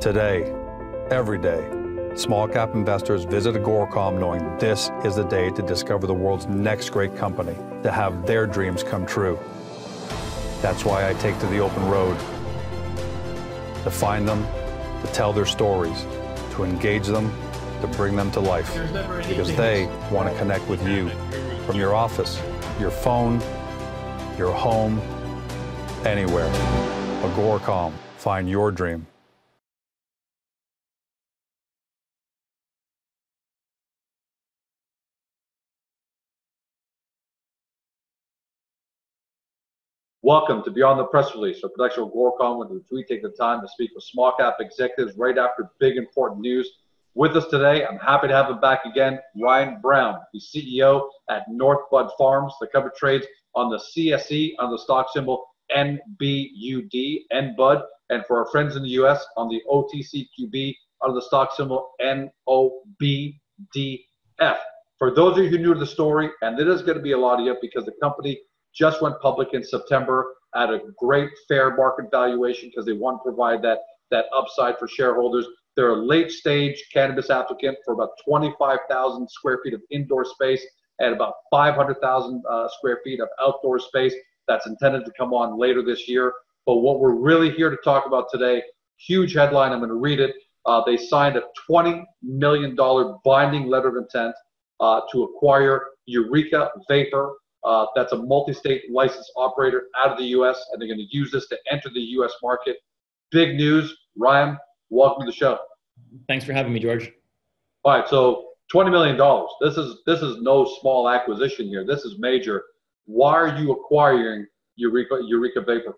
Today, every day, small cap investors visit Agoracom knowing this is the day to discover the world's next great company, to have their dreams come true. That's why I take to the open road, to find them, to tell their stories, to engage them, to bring them to life, because they want to connect with you from your office, your phone, your home, anywhere. Agoracom, find your dream. Welcome to Beyond the Press Release, a production of Agoracom, in which we take the time to speak with small cap executives right after big important news. With us today, I'm happy to have him back again, Ryan Brown, the CEO at Northbud Farms. The company trades on the CSE under the stock symbol NBUD, NBUD, and for our friends in the US on the OTCQB under the stock symbol NOBDF. For those of you who are new to the story, and there is going to be a lot of you because the company just went public in September at a great fair market valuation because they want to provide that upside for shareholders. They're a late stage cannabis applicant for about 25,000 square feet of indoor space and about 500,000 square feet of outdoor space that's intended to come on later this year. But what we're really here to talk about today, huge headline, I'm going to read it. They signed a $20 million binding letter of intent to acquire Eureka Vapor. That's a multi-state licensed operator out of the U.S., and they're going to use this to enter the U.S. market. Big news. Ryan, welcome to the show. Thanks for having me, George. All right, so $20 million. This is no small acquisition here. This is major. Why are you acquiring Eureka Vapor?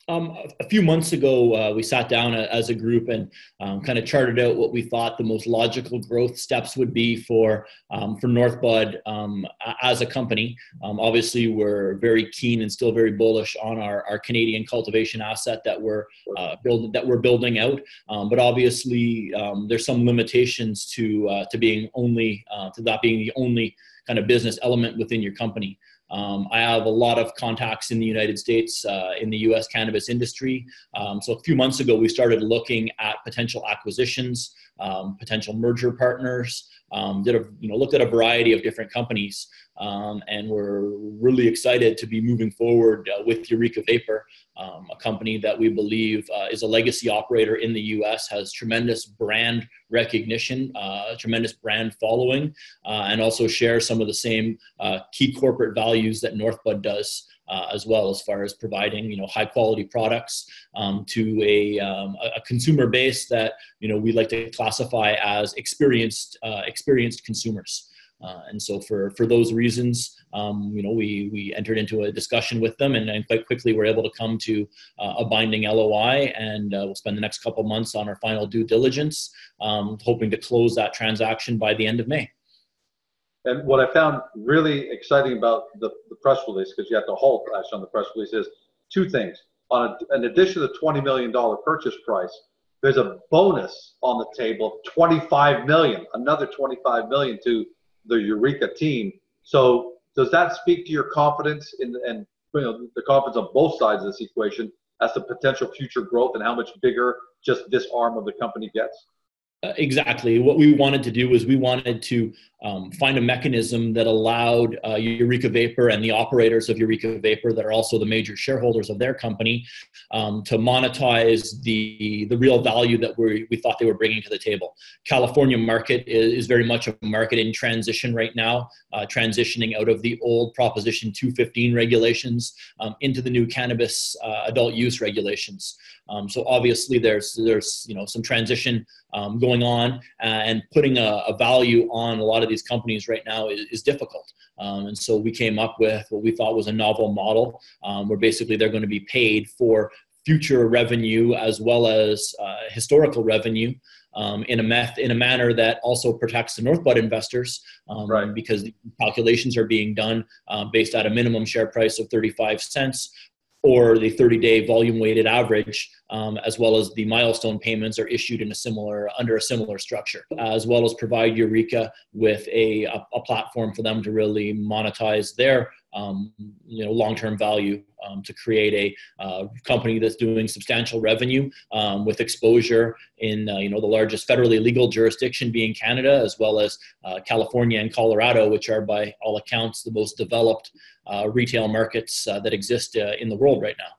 A few months ago, we sat down as a group and kind of charted out what we thought the most logical growth steps would be for Northbud as a company. Obviously, we're very keen and still very bullish on our Canadian cultivation asset that we're building out. But obviously, there's some limitations to that being the only kind of business element within your company. I have a lot of contacts in the United States, in the U.S. cannabis industry. So a few months ago, we started looking at potential acquisitions, potential merger partners, looked at a variety of different companies, and we're really excited to be moving forward with Eureka Vapor, a company that we believe is a legacy operator in the U.S., has tremendous brand recognition, tremendous brand following, and also shares some of the same key corporate values that Northbud does, as well, as far as providing high quality products to a consumer base that we like to classify as experienced consumers. And so for those reasons, we entered into a discussion with them, and quite quickly we're able to come to a binding LOI, and we'll spend the next couple months on our final due diligence, hoping to close that transaction by the end of May. And what I found really exciting about the press release, because you have the whole flash on the press release, is two things. In addition to the $20 million purchase price, there's a bonus on the table, $25 million, another $25 million to the Eureka team. So does that speak to your confidence and the confidence on both sides of this equation as to potential future growth and how much bigger just this arm of the company gets? Exactly. What we wanted to do was we wanted to find a mechanism that allowed Eureka Vapor and the operators of Eureka Vapor that are also the major shareholders of their company to monetize the real value that we thought they were bringing to the table. California market is very much a market in transition right now, transitioning out of the old Proposition 215 regulations into the new cannabis adult use regulations. So obviously there's some transition going on, and putting a value on a lot of these companies right now is difficult. And so we came up with what we thought was a novel model, where basically they're going to be paid for future revenue as well as historical revenue, in a manner that also protects the Northbud investors, right, because the calculations are being done based at a minimum share price of 35 cents. Or the 30-day volume-weighted average, as well as the milestone payments are issued in under a similar structure, as well as provide Eureka with a platform for them to really monetize their long-term value to create a company that's doing substantial revenue with exposure in the largest federally legal jurisdiction being Canada, as well as California and Colorado, which are by all accounts the most developed retail markets that exist in the world right now.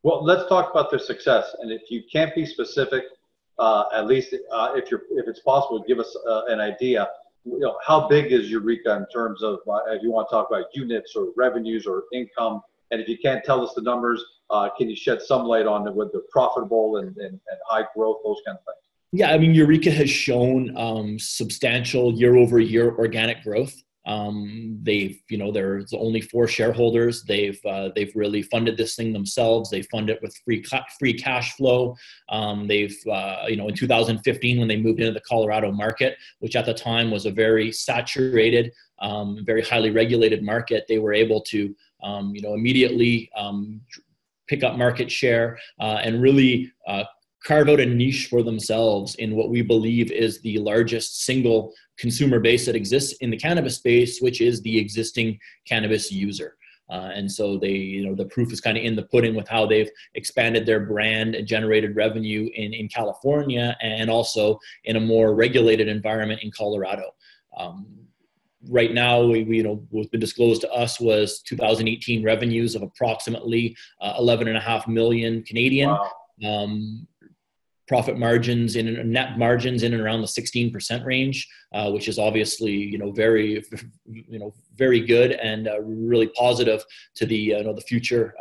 Well, let's talk about their success. And if you can't be specific, at least if it's possible, give us an idea. How big is Eureka in terms of, if you want to talk about units or revenues or income? And if you can't tell us the numbers, can you shed some light on whether they're profitable and high growth, those kind of things? Yeah, I mean, Eureka has shown substantial year-over-year organic growth. There's only 4 shareholders. They've really funded this thing themselves. They fund it with free cash flow. In 2015, when they moved into the Colorado market, which at the time was a very saturated, very highly regulated market, they were able to, immediately pick up market share and really carve out a niche for themselves in what we believe is the largest single consumer base that exists in the cannabis space, which is the existing cannabis user. And so the proof is kind of in the pudding with how they've expanded their brand and generated revenue in California, and also in a more regulated environment in Colorado. Right now, what's been disclosed to us was 2018 revenues of approximately 11.5 million Canadian. Wow. Profit margins net margins in and around the 16% range, which is obviously very very good and really positive to the future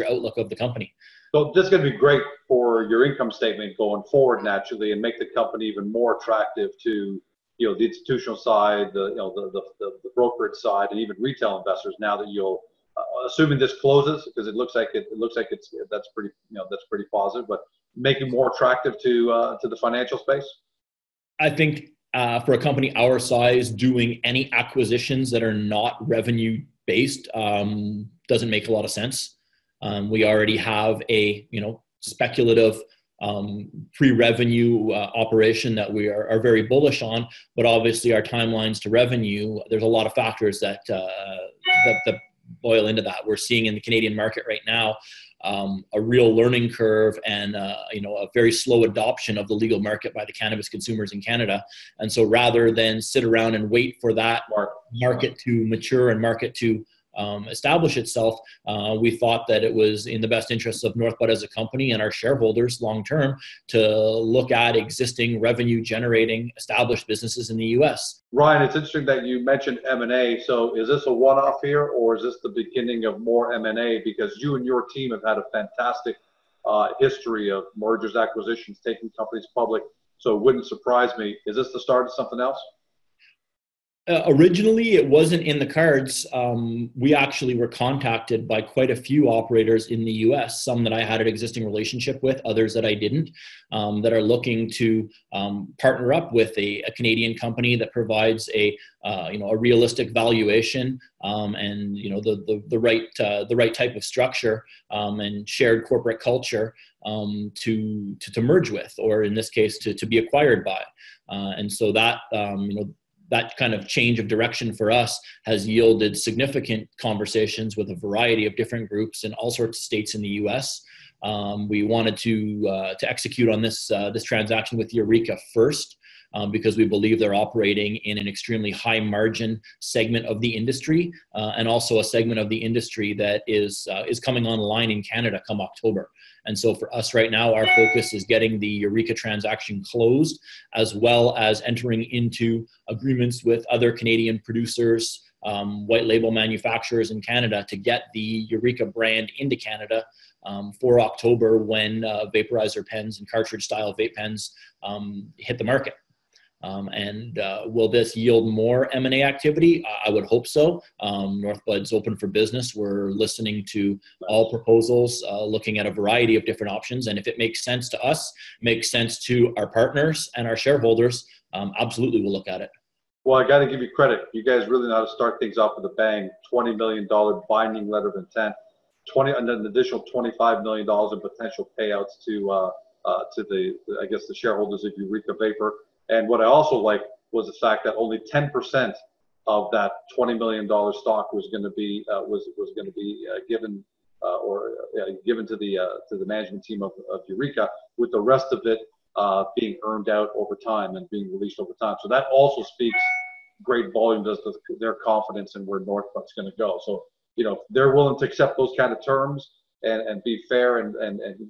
outlook of the company. So this is going to be great for your income statement going forward, naturally, and make the company even more attractive to the institutional side, the brokerage side, and even retail investors. Now that you'll, assuming this closes, because it looks like that's pretty positive, but making more attractive to the financial space? I think for a company our size, doing any acquisitions that are not revenue based doesn't make a lot of sense. We already have a speculative pre-revenue operation that we are very bullish on, but obviously our timelines to revenue, there's a lot of factors that boil into that. We're seeing in the Canadian market right now a real learning curve and a very slow adoption of the legal market by the cannabis consumers in Canada. And so rather than sit around and wait for that market to mature and market to establish itself, we thought that it was in the best interests of Northbud as a company and our shareholders long term to look at existing revenue generating established businesses in the U.S. Ryan, it's interesting that you mentioned M&A. So is this a one-off here, or is this the beginning of more M&A? Because you and your team have had a fantastic history of mergers, acquisitions, taking companies public. So it wouldn't surprise me. Is this the start of something else? Originally, it wasn't in the cards. We actually were contacted by quite a few operators in the U.S., some that I had an existing relationship with, others that I didn't, that are looking to partner up with a Canadian company that provides a realistic valuation and the right type of structure and shared corporate culture to merge with, or in this case to be acquired by, and so that that kind of change of direction for us has yielded significant conversations with a variety of different groups in all sorts of states in the U.S. We wanted to execute on this transaction with Eureka first, because we believe they're operating in an extremely high margin segment of the industry, and also a segment of the industry that is coming online in Canada come October. And so for us right now, our focus is getting the Eureka transaction closed, as well as entering into agreements with other Canadian producers, white label manufacturers in Canada to get the Eureka brand into Canada for October when vaporizer pens and cartridge style vape pens hit the market. Will this yield more M&A activity? I would hope so. Northbud's open for business. We're listening to all proposals, looking at a variety of different options. And if it makes sense to us, makes sense to our partners and our shareholders, absolutely we'll look at it. Well, I got to give you credit. You guys really know how to start things off with a bang. $20 million binding letter of intent, and then an additional $25 million in potential payouts to the shareholders of Eureka Vapor. And what I also like was the fact that only 10% of that $20 million stock was going to be given given to the management team of Eureka, with the rest of it being earned out over time and being released over time. So that also speaks great volume to their confidence in where Northbud's going to go. So, you know, if they're willing to accept those kind of terms and be fair and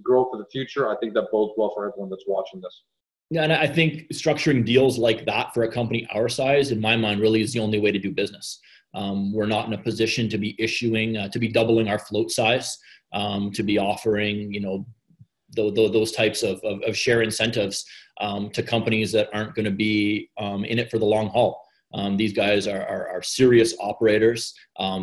grow for the future, I think that bodes well for everyone that's watching this. Yeah, and I think structuring deals like that for a company our size, in my mind, really is the only way to do business. We're not in a position to be issuing, to be doubling our float size, to be offering, you know, those types of share incentives to companies that aren't going to be in it for the long haul. These guys are serious operators.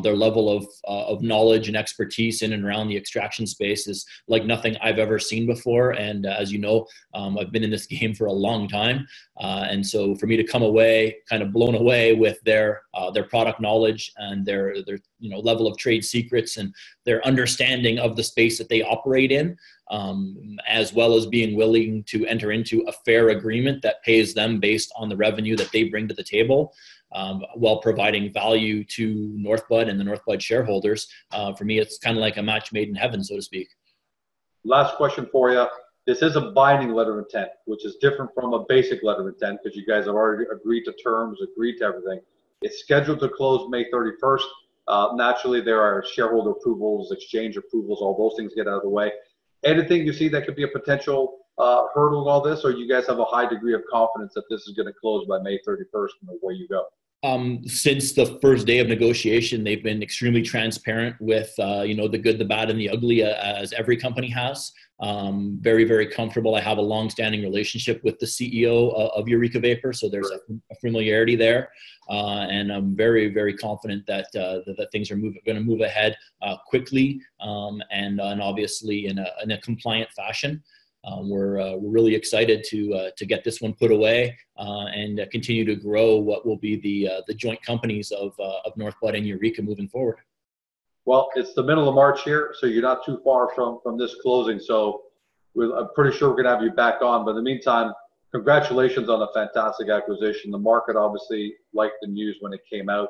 Their level of knowledge and expertise in and around the extraction space is like nothing I've ever seen before. And as you know, I've been in this game for a long time. And so for me to come away kind of blown away with their product knowledge and their you know, level of trade secrets and their understanding of the space that they operate in, as well as being willing to enter into a fair agreement that pays them based on the revenue that they bring to the table, while providing value to Northbud and the Northbud shareholders. For me, it's kind of like a match made in heaven, so to speak. Last question for you. This is a binding letter of intent, which is different from a basic letter of intent because you guys have already agreed to terms, agreed to everything. It's scheduled to close May 31st. Naturally, there are shareholder approvals, exchange approvals, all those things get out of the way. Anything you see that could be a potential hurdle in all this, or you guys have a high degree of confidence that this is going to close by May 31st and away you go? Since the first day of negotiation, they've been extremely transparent with, you know, the good, the bad, and the ugly, as every company has. Very, very comfortable. I have a long-standing relationship with the CEO of Eureka Vapor, so there's a familiarity there, and I'm very, very confident that that things are going to move ahead quickly, and obviously in a compliant fashion. We're really excited to get this one put away and continue to grow what will be the joint companies of Northbud and Eureka moving forward. Well, it's the middle of March here, so you're not too far from this closing. So I'm pretty sure we're going to have you back on. But in the meantime, congratulations on a fantastic acquisition. The market obviously liked the news when it came out.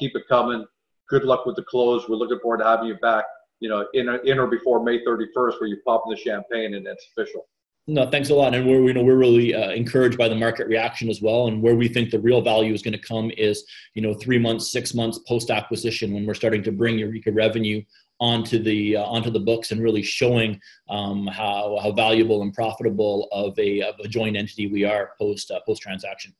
Keep it coming. Good luck with the close. We're looking forward to having you back, you know, in or before May 31st, where you pop in the champagne and it's official. No, thanks a lot. And we're really encouraged by the market reaction as well. And where we think the real value is going to come is, you know, 3 months, 6 months post acquisition, when we're starting to bring Eureka revenue onto the books and really showing how valuable and profitable of a joint entity we are post transaction.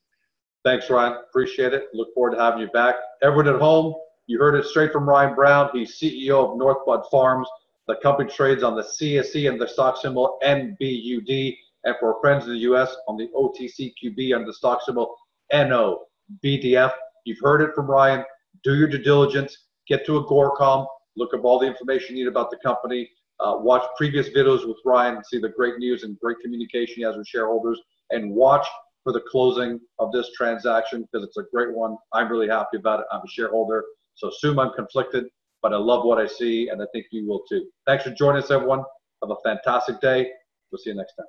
Thanks, Ryan. Appreciate it. Look forward to having you back. Everyone at home, you heard it straight from Ryan Brown. He's CEO of Northbud Farms. The company trades on the CSE and the stock symbol NBUD. And for our friends in the US, on the OTCQB under the stock symbol NOBDF. You've heard it from Ryan. Do your due diligence. Get to Agoracom. Look up all the information you need about the company. Watch previous videos with Ryan and see the great news and great communication he has with shareholders. And watch for the closing of this transaction because it's a great one. I'm really happy about it. I'm a shareholder. So assume I'm conflicted, but I love what I see, and I think you will too. Thanks for joining us, everyone. Have a fantastic day. We'll see you next time.